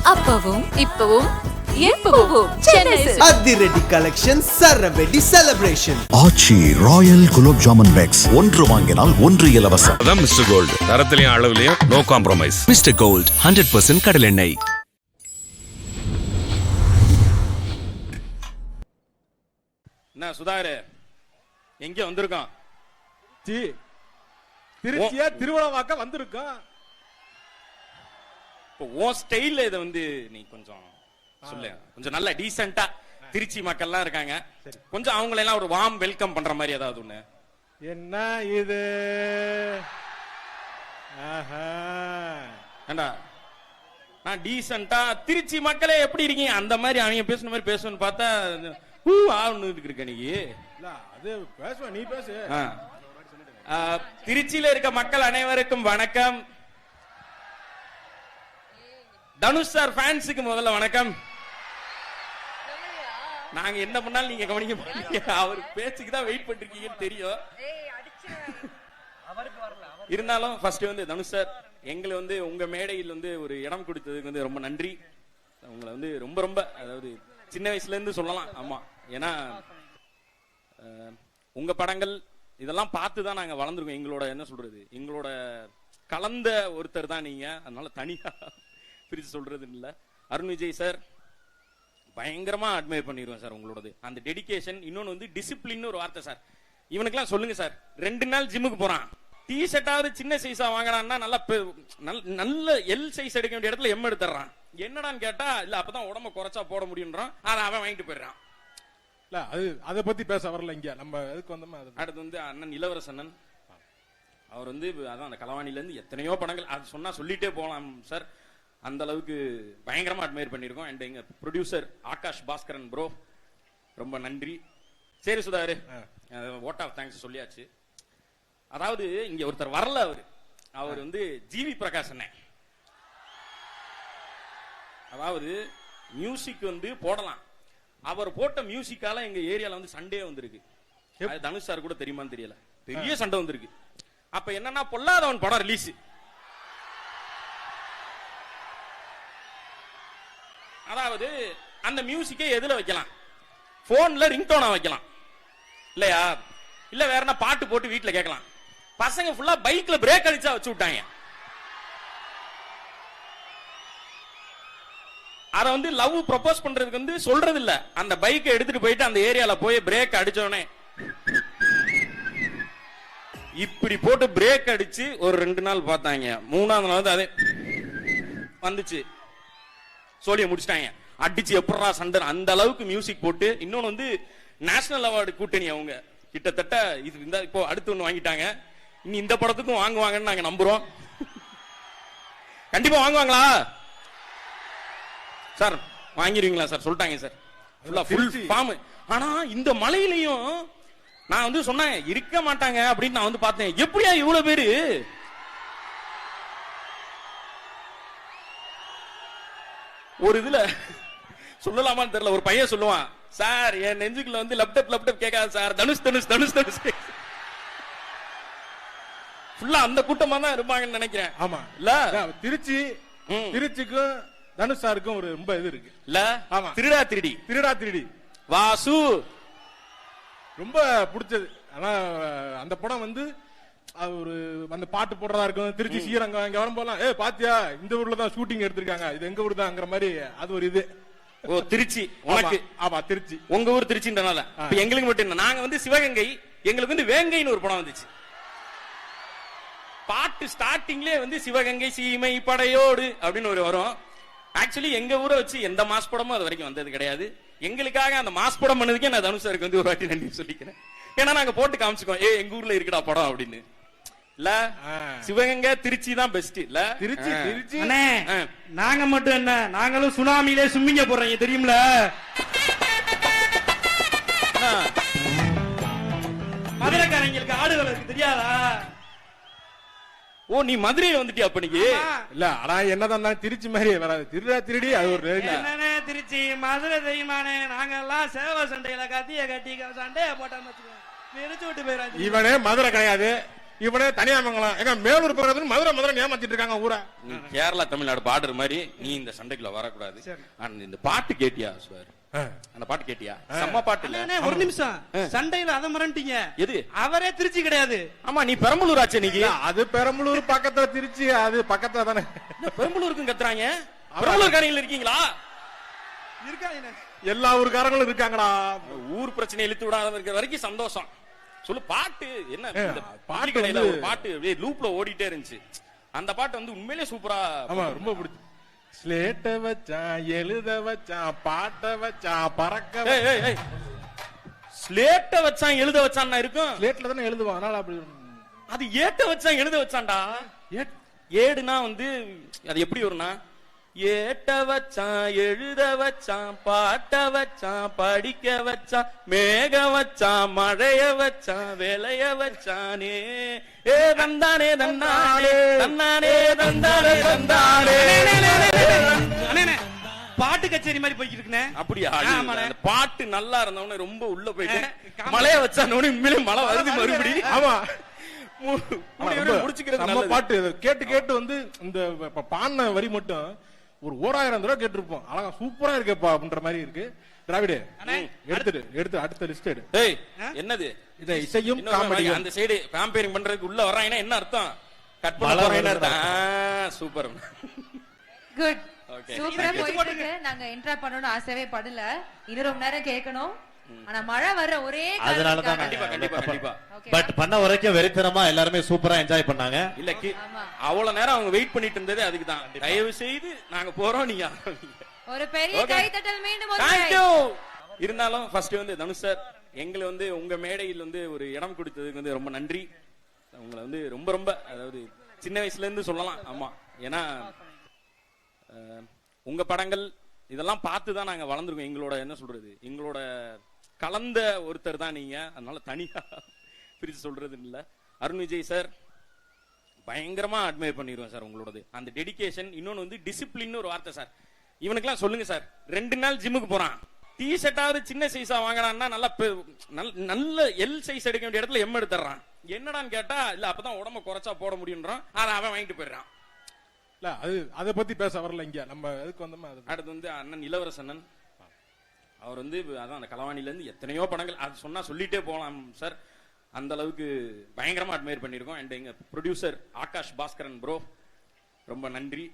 அப்பவும் இப்பவும் எப்பவும் சென்னை அதிரடி கலெக்ஷன் சரவெடி celebration. Aachi royal gulab jamun packs ஒன்று வாங்கினால் ஒன்று இலவசம். அதான் மிஸ்டர் கோல்ட், தரத்திலையும் அளவுலையும் நோ காம்ப்ரமைஸ். மிஸ்டர் கோல்ட் 100% கடல் எண்ணெய். என்ன சுதாகர் எங்க வந்திருக்கான்? திருச்சியா திருவண்ணாமலை வந்திருக்கோம். இப்போ உன் ஸ்டைல்ல இதை வந்து நீ கொஞ்சம் சொல்லு, கொஞ்சம் நல்ல டீசென்ட்டா. திருச்சி மக்கள்லாம் இருக்காங்க, கொஞ்சம் அவங்களை எல்லாம் ஒரு வார்ம் வெல்கம் பண்ற மாதிரி ஏதாவது ஒண்ணு. என்ன இது? ஏண்டா நான் டீசென்ட்டா திருச்சி மக்களே எப்படி இருக்கீங்க அந்த மாதிரி அவங்க பேசுன மாதிரி பேசணும்னு பார்த்தா ஆன்னு இருக்க நீ. அது பேசுவ, நீ பேசு. திருச்சியில இருக்க மக்கள் அனைவருக்கும் வணக்கம். தனுஷ் சார் ஃபேன்ஸுக்கு முதல்ல வணக்கம். நாங்க என்ன பண்ணாலும் நீங்க கவனிக்க மாட்டீங்க, அவர் பேச்சுக்கு தான் வெயிட் பண்ணிருக்கீங்கன்னு தெரியும். இருந்தாலும் ஃபர்ஸ்ட் வந்து தனுஷ் சார் எங்களை வந்து உங்க மேடையில் வந்து ஒரு இடம் கொடுத்ததுக்கு வந்து ரொம்ப நன்றி. உங்களை வந்து ரொம்ப ரொம்ப அதாவது சின்ன வயசுல இருந்து சொல்லலாம். ஆமா, ஏன்னா உங்க படங்கள் இதெல்லாம் பார்த்து தான் நாங்க வளர்ந்துருக்கோம். எங்களோட என்ன சொல்றது, எங்களோட கலந்த ஒருத்தர் தான் நீங்க. அதனால தனியா பிரிச்சு சொல்றது இல்ல. அருண் விஜய் சார் பயங்கரமா அட்மையர் பண்ணிடுவேன் சார் உங்களோடது அந்த டெடிகேஷன். இன்னொன்னு வந்து டிசிப்ளின் ஒரு வார்த்தை சார். இவனுக்குலாம் சொல்லுங்க சார், 2 நாள் ஜிம்முக்கு போறான், டி ஷர்ட்டாவது சின்ன சைஸா வாங்கினான்னா நல்ல எல் சைஸ் எடுக்க வேண்டிய இடத்துல எம் எடுத்துறான். என்னடான்னு கேட்டா இல்ல அப்பதான் உடம்ப குறைச்சா போட முடியும்ன்றான். அதை அவன் வாங்கிட்டு போயிடுறான். இல்ல அது அதை பத்தி பேச வரல இங்க. நம்ம எதுக்கு வந்தோமா? அடுத்து வந்து அண்ணன் இளவரசன், அவர் வந்து அதான் அந்த களவாணில இருந்து எத்தனையோ படங்கள் அது சொன்னா சொல்லிட்டே போகலாம் சார். அந்த அளவுக்கு பயங்கரமா அட்மையர் பண்ணிருக்கோம். அண்ட் எங்க ப்ரொடியூசர் ஆகாஷ் பாஸ்கரன் ப்ரோ ரொம்ப நன்றி. சரி சுதாகர், ஓட் ஆஃப் தேங்க்ஸ் சொல்லியாச்சு. அதாவது இங்க ஒருத்தர் வரல, அவர் வந்து ஜிவி பிரகாஷ் அண்ணன். அதாவது மியூசிக் வந்து போடலாம், அவர் போட்ட மியூசிக்கால எங்க ஏரியால வந்து சண்டே வந்திருக்கு. தனுஷ் சார் கூட தெரியுமான்னு தெரியல, பெரிய சண்டை வந்திருக்கு. அப்ப என்னன்னா பொல்லாதவன் படம் ரிலீஸ். அதாவது அந்த மியூசிக்கை எதுல வைக்கலாம்? போன்ல ரிங்டோனா வைக்கலாம் இல்லையா? இல்ல வேற என்ன பாட்டு போட்டு வீட்டுல கேட்கலாம். பசங்க ஃபுல்லா பைக்ல பிரேக் அடிச்சா வச்சு விட்டாங்க. அத வந்து லவ் ப்ரொபோஸ் பண்றதுக்கு வந்து சொல்றது இல்ல, அந்த பைக்கை எடுத்துட்டு போயிட்டு அந்த ஏரியால போய் பிரேக் அடிச்சோடனே இப்படி போட்டு பிரேக் அடிச்சு ஒரு 2 நாள் பார்த்தாங்க. 3ஆவது நாள் அதே வந்துச்சு, சோழிய முடிச்சிட்டாங்க. அடிச்சு எப்படா சண்டை, அந்த அளவுக்கு மியூசிக் போட்டு. இன்னொன்னு வந்து நேஷனல் அவார்டு கூட்டணி அவங்க கிட்டத்தட்ட இது இந்த இப்போ அடுத்து ஒண்ணு வாங்கிட்டாங்க. இனி இந்த படத்துக்கும் வாங்குவாங்கன்னு நாங்க நம்புறோம். கண்டிப்பா வாங்குவாங்களா சார்? வாங்கிடுவீங்களா சார்? சொல்லிட்டாங்க சார், ஃபுல் ஃபார்ம். ஆனா இந்த மலையிலையும் நான் வந்து சொன்னேன் இருக்க மாட்டாங்க அப்படின்னு நான் வந்து பார்த்தேன். எப்படியா இவ்வளவு பேரு? ஒரு இதுல சொல்லலாமான்னு தெரியல, ஒரு பையன் சொல்லுவான், சார் என் நெஞ்சுக்குள்ள வந்து லேப்டாப் கேட்காது சார், தனுஷ் தனுஷ் தனுஷ் தனுஷ். ஃபுல்லா அந்த கூட்டமா தான் இருப்பாங்கன்னு நினைக்கிறேன். ஆமா இல்ல, திருச்சிக்கும் தனுஷ் சாருக்கும் ஒரு ரொம்ப இது இருக்கு இல்ல? ஆமா, திருடா திருடி வாசு ரொம்ப பிடிச்சது. ஆனா அந்த படம் வந்து ஒரு அந்த பாட்டு போடுறதா இருக்கும். திருச்சி ஸ்ரீரங்கம் இங்க வரும் போலாம், பாத்தியா இந்த ஊர்ல தான் ஷூட்டிங் எடுத்திருக்காங்க, இது எங்க ஊர் தான்ங்கிற மாதிரி அது ஒரு இது. ஓ திருச்சி உனக்கு? ஆமா திருச்சி உங்க ஊர் திருச்சின்றனால. எங்களுக்கு மட்டும் நாங்க வந்து சிவகங்கை, எங்களுக்கு வந்து வேங்கைன்னு ஒரு படம் வந்துச்சு. பாட்டு ஸ்டார்டிங்லேயே வந்து சிவகங்கை சீமை படையோடு அப்படின்னு ஒரு வரும். ஆக்சுவலி எங்க ஊரை வச்சு எந்த மாஸ் படமும் அது வரைக்கும் வந்தது கிடையாது. எங்களுக்காக அந்த மாஸ் படம் பண்ணதுக்கே நான் தனுஷ் சாருக்கு வந்து ஒரு வாட்டி நன்றி சொல்லிக்கிறேன். ஏன்னா நாங்க போட்டு காமிச்சுக்கோம், எங்க ஊர்ல இருக்குடா படம் அப்படின்னு. இல்ல சிவகங்கை திருச்சி தான் பெஸ்ட் இல்ல? திருச்சி திருச்சி நாங்க மட்டும் என்ன, நாங்களும் சுனாமியிலே சும்மிங்க போறீங்க தெரியும்ல? மதுரைக்காரங்களுக்கு ஆடுகள் இருக்கு தெரியாதா? ஓ நீ மதுரையில வந்துட்டியா அப்ப? நீங்க இல்ல ஆனா என்னதான் திருச்சி மாதிரி வராது. திருடி அது ஒரு என்னன்னே திருச்சி மதுரை தெரியுமானே? நாங்க எல்லாம் சேவ சண்டையில கத்திய கட்டி சண்டைய போட்டான்னு வச்சுக்கோங்க, விரிச்சு விட்டு போயிடாது. இவனே மதுரை கிடையாது, இவனே தனியாமங்கலம் எங்க மேலூர் பக்கத்துல மதுரை ஏமாத்திட்டு இருக்காங்க ஊரை. நீ கேரளா தமிழ்நாடு பாடுற மாதிரி நீ இந்த சண்டைக்குள்ள வரக்கூடாது. இந்த பாட்டு கேட்டியா சார்? அந்த பாட்டு கேட்டியா? செம்ம பாட்டு இல்ல? ஒரு நிமிஷம், சண்டையில அதை மறந்துட்டீங்க. எது? அவரே திருச்சி கிடையாது. ஆமா, நீ பெரம்பலூர் ஆச்சு நீங்க. அது பெரம்பலூர் பக்கத்துல, திருச்சி அது பக்கத்துல தானே. பெரம்பலூருக்கும் கத்துறாங்க. பெரம்பலூர் காரங்க இருக்கீங்களா? இருக்காங்க, எல்லா ஊருக்காரங்களும் இருக்காங்கடா. ஊர் பிரச்சனை இழுத்து விடாத இருக்கிற வரைக்கும் சந்தோஷம். சொல்லு பாட்டு என்ன? பாட்டு கடையில ஒரு பாட்டு அப்படியே லூப்ல ஓடிட்டே இருந்துச்சு. அந்த பாட்டு வந்து உண்மையிலேயே சூப்பரா. ஆமா, ரொம்ப பிடிச்சு. ஸ்லேட்ட வச்சான், எழுத வச்சான், பாட்ட வச்சான், பறக்க. ஸ்லேட்ட வச்சான் எழுத வச்சான் இருக்கும். ஸ்லேட்ல தானே எழுதுவான், அதனால அப்படி. அது ஏட்ட வச்சான் எழுத வச்சான்டா. ஏடுனா வந்து அது எப்படி வரும்னா, ஏட்ட வச்சான் எழுத வச்சான் பாட்ட வச்சான் படிக்க வச்சான் மேக வச்சான் மழைய வச்சான் விளைய வச்சானே ஏ தந்தானே தந்தானே தந்தானே தந்தானே தந்தானே. பாட்டு கச்சேரி மாதிரி போய்கிட்டு இருக்குனே. அப்படியா? பாட்டு நல்லா இருந்தவன ரொம்ப உள்ள போயிட்டு மழைய வச்சானோட உண்மையிலே மழை வருது மறுபடியும். ஆமா, முடிச்சுக்கிறது பாட்டு கேட்டு கேட்டு வந்து இந்த பாடின வரி மட்டும் ஒரு 1000 தடவை கேட்டிருப்போம். அழகா சூப்பரா இருக்கேப்பா அப்படின்ற மாதிரி இருக்கு. திராவிடே எடுத்து அடுத்த லிஸ்ட் எடு. என்னது இதை இசையும் காமெடி அந்த சைடு காம்பேரிங் பண்றதுக்கு உள்ள வர்றாங்கன்னா என்ன அர்த்தம்? கட் பண்ண போறேன்னு அர்த்தம். சூப்பர், குட், சூப்பரா போயிட்டு இருக்கு. நாங்க இன்டராக்ட் பண்ணனும் ஆசையே படல, இன்னும் ரொம்ப நேரம் கேட்கணும். ஆனா மழை வர ஒரே அதனால தான் கண்டிப்பா கண்டிப்பா கண்டிப்பா. பட் பண்ண வரைக்கும் வெறித்தனமா எல்லாரும் சூப்பரா என்ஜாய் பண்ணாங்க. இல்ல அவ்வளவு நேரம் அவங்க வெயிட் பண்ணிட்டு இருந்ததே அதுக்கு தான். தயவு செய்து நாங்க போறோம், நீங்க ஒரு பெரிய கைத்தட்டல் மீண்டும் ஒரு Thank you. இருந்தாலும் ஃபர்ஸ்ட் வந்து தனுஷ் சார் எங்களை வந்து உங்க மேடையில் வந்து ஒரு இடம் கொடுத்ததுக்கு வந்து ரொம்ப நன்றி. உங்களை வந்து ரொம்ப ரொம்ப அதாவது சின்ன வயசுல இருந்து சொல்லலாம். ஆமா, ஏன்னா உங்க படங்கள் இதெல்லாம் பார்த்து தான் நாங்க வளர்ந்துருக்கோம். எங்களோட என்ன சொல்றது, எங்களோட கலந்த ஒருத்தர் தான் நீங்க. அதனால தனியா பிரிச்சு சொல்றது இல்ல. அருண் விஜய் சார் பயங்கரமா அட்மையர் பண்ணிடுவேன் சார் உங்களோடது. அந்த டெடிகேஷன், இன்னொன்னு வந்து டிசிப்ளின் ஒரு வார்த்தை சார். இவனுக்குலாம் சொல்லுங்க சார், 2 நாள் ஜிம்முக்கு போறான், டி ஷர்ட்டாவது சின்ன சைஸா வாங்குறான்னா நல்ல எல் சைஸ் எடுக்க வேண்டிய இடத்துல எம் எடுத்துறான். என்னடான்னு கேட்டா இல்ல அப்பதான் உடம்ப குறைச்சா போட முடியும்ன்றான். அதை அவன் வாங்கிட்டு போயிடுறான். இல்ல அது அதை பத்தி பேச வரல இங்க. நம்ம எதுக்கு வந்தோமா? அடுத்து வந்து அண்ணன் இளவரசன், அவர் வந்து அதான் அந்த களவாணில இருந்து எத்தனையோ படங்கள் அது சொன்னா சொல்லிட்டே போகலாம் சார். அந்த அளவுக்கு பயங்கரமா அட்மையர் பண்ணிருக்கோம். அண்ட் எங்க ப்ரொடியூசர் ஆகாஷ் பாஸ்கரன் ப்ரோ ரொம்ப நன்றி.